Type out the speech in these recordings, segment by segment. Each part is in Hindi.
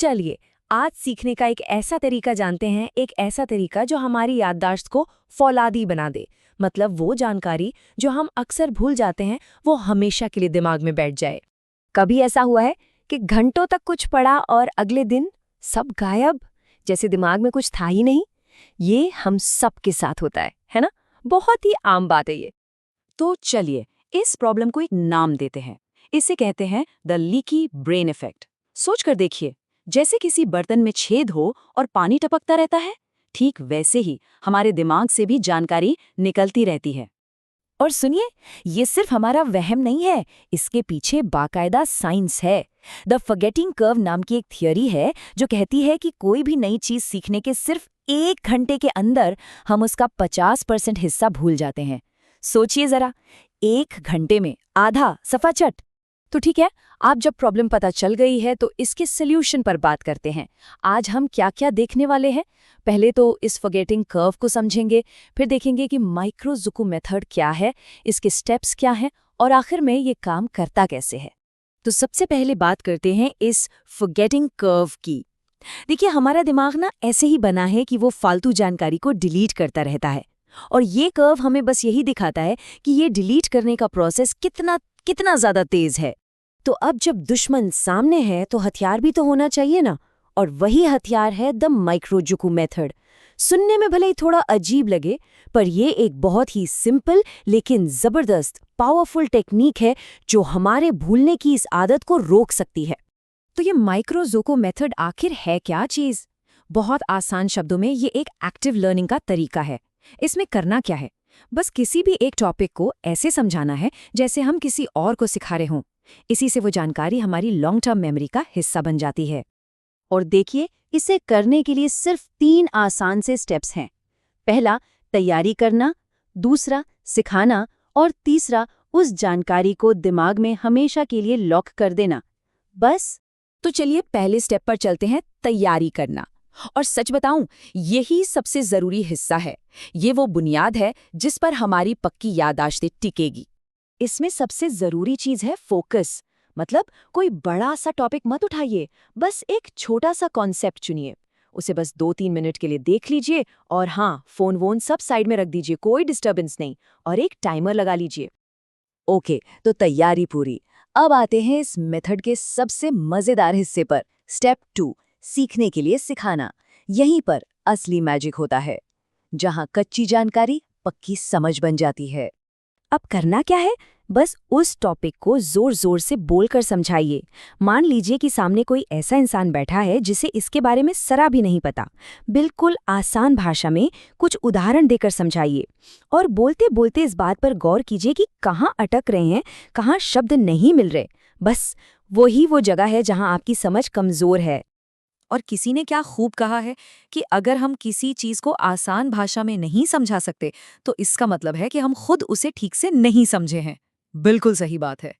चलिए आज सीखने का एक ऐसा तरीका जानते हैं, एक ऐसा तरीका जो हमारी याददाश्त को फौलादी बना दे। मतलब वो जानकारी जो हम अक्सर भूल जाते हैं वो हमेशा के लिए दिमाग में बैठ जाए। कभी ऐसा हुआ है कि घंटों तक कुछ पढ़ा और अगले दिन सब गायब, जैसे दिमाग में कुछ था ही नहीं। ये हम सब के साथ होता है ना? बहुत ही आम बात है ये। तो चलिए इस प्रॉब्लम को एक नाम देते हैं। इसे कहते हैं द लीकी ब्रेन इफेक्ट। सोच कर देखिए, जैसे किसी बर्तन में छेद हो और पानी टपकता रहता है, ठीक वैसे ही हमारे दिमाग से भी जानकारी निकलती रहती है। और सुनिए, ये सिर्फ हमारा वहम नहीं है, इसके पीछे बाकायदा साइंस है। द फॉरगेटिंग कर्व नाम की एक थियोरी है जो कहती है कि कोई भी नई चीज सीखने के सिर्फ 1 घंटे के अंदर हम उसका 50% हिस्सा भूल जाते हैं। सोचिए जरा, 1 घंटे में आधा सफाचट। तो ठीक है, आप जब प्रॉब्लम पता चल गई है तो इसके सॉल्यूशन पर बात करते हैं। आज हम क्या क्या देखने वाले हैं। पहले तो इस फॉरगेटिंग कर्व को समझेंगे, फिर देखेंगे कि माइक्रोजुकू मेथड क्या है, इसके स्टेप्स क्या हैं और आखिर में ये काम करता कैसे है। तो सबसे पहले बात करते हैं इस फॉरगेटिंग कर्व की। देखिए, हमारा दिमाग ना ऐसे ही बना है कि वो फालतू जानकारी को डिलीट करता रहता है, और ये कर्व हमें बस यही दिखाता है कि ये डिलीट करने का प्रोसेस कितना ज्यादा तेज है। तो अब जब दुश्मन सामने है तो हथियार भी तो होना चाहिए ना, और वही हथियार है द माइक्रोजुकू मेथड। सुनने में भले ही थोड़ा अजीब लगे, पर ये एक बहुत ही सिंपल लेकिन जबरदस्त पावरफुल टेक्निक है जो हमारे भूलने की इस आदत को रोक सकती है। तो ये माइक्रोजुकू मेथड आखिर है क्या चीज? बहुत आसान शब्दों में ये एक एक्टिव लर्निंग का तरीका है। इसमें करना क्या है, बस किसी भी एक टॉपिक को ऐसे समझाना है जैसे हम किसी और को सिखा रहे हों। इसी से वो जानकारी हमारी लॉन्ग टर्म मेमोरी का हिस्सा बन जाती है। और देखिए, इसे करने के लिए सिर्फ 3 आसान से स्टेप्स हैं। पहला, तैयारी करना, दूसरा, सिखाना, और तीसरा, उस जानकारी को दिमाग में हमेशा के लिए लॉक कर देना। बस। तो चलिए पहले स्टेप पर चलते हैं, तैयारी करना। और सच बताऊं, यही सबसे जरूरी हिस्सा है। ये वो बुनियाद है जिस पर हमारी पक्की याददाश्त टिकेगी। इसमें सबसे जरूरी चीज है फोकस। मतलब कोई बड़ा सा टॉपिक मत उठाइए, बस एक छोटा सा कॉन्सेप्ट चुनिए। उसे बस 2-3 मिनट के लिए देख लीजिए, और हाँ, फोन वोन सब साइड में रख दीजिए, कोई डिस्टर्बेंस नहीं, और एक टाइमर लगा लीजिए। ओके, तो तैयारी पूरी। अब आते हैं इस मेथड के सबसे मजेदार हिस्से पर, स्टेप 2, सीखने के लिए सिखाना। यहीं पर असली मैजिक होता है, जहां कच्ची जानकारी पक्की समझ बन जाती है। अब करना क्या है, बस उस टॉपिक को जोर जोर से बोलकर समझाइए। मान लीजिए कि सामने कोई ऐसा इंसान बैठा है जिसे इसके बारे में जरा भी नहीं पता। बिल्कुल आसान भाषा में कुछ उदाहरण देकर समझाइए, और बोलते बोलते इस बात पर गौर कीजिए कि कहाँ अटक रहे हैं, कहाँ शब्द नहीं मिल रहे। बस वही वो जगह है जहाँ आपकी समझ कमजोर है। और किसी ने क्या खूब कहा है कि अगर हम किसी चीज को आसान भाषा में नहीं समझा सकते, तो इसका मतलब है कि हम खुद उसे ठीक से नहीं समझे हैं। बिल्कुल सही बात है।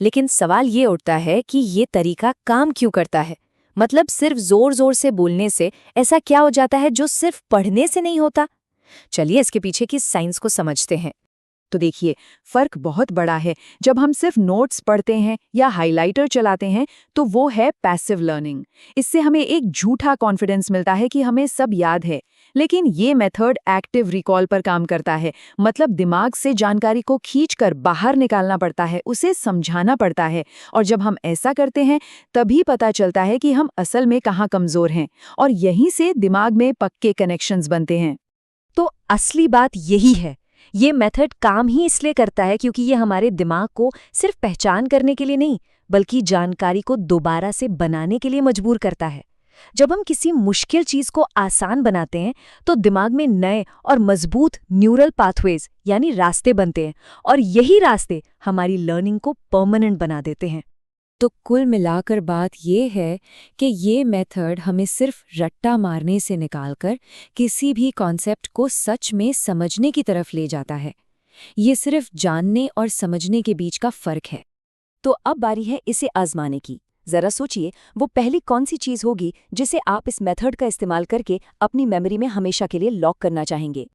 लेकिन सवाल ये उठता है कि ये तरीका काम क्यों करता है? मतलब सिर्फ जोर जोर से बोलने से ऐसा क्या हो जाता है जो सिर्फ पढ़ने से नहीं होता? चलिए इसके पीछे की साइंस को समझते हैं। तो देखिए, फर्क बहुत बड़ा है। जब हम सिर्फ नोट्स पढ़ते हैं या हाइलाइटर चलाते हैं, तो वो है पैसिव लर्निंग। इससे हमें एक झूठा कॉन्फिडेंस मिलता है कि हमें सब याद है। लेकिन ये मेथड एक्टिव रिकॉल पर काम करता है। मतलब दिमाग से जानकारी को खींचकर बाहर निकालना पड़ता है, उसे समझाना पड़ता है। और जब हम ऐसा करते हैं, तभी पता चलता है कि हम असल में कहाँ कमजोर हैं, और यहीं से दिमाग में पक्के कनेक्शंस बनते हैं। तो असली बात यही है, ये मेथड काम ही इसलिए करता है क्योंकि ये हमारे दिमाग को सिर्फ पहचान करने के लिए नहीं, बल्कि जानकारी को दोबारा से बनाने के लिए मजबूर करता है। जब हम किसी मुश्किल चीज को आसान बनाते हैं, तो दिमाग में नए और मजबूत न्यूरल पाथवेज यानी रास्ते बनते हैं, और यही रास्ते हमारी लर्निंग को परमानेंट बना देते हैं। तो कुल मिलाकर बात ये है कि ये मेथड हमें सिर्फ रट्टा मारने से निकालकर किसी भी कॉन्सेप्ट को सच में समझने की तरफ ले जाता है। ये सिर्फ जानने और समझने के बीच का फर्क है। तो अब बारी है इसे आजमाने की। जरा सोचिए, वो पहली कौन सी चीज होगी जिसे आप इस मेथड का इस्तेमाल करके अपनी मेमोरी में हमेशा के लिए लॉक करना चाहेंगे।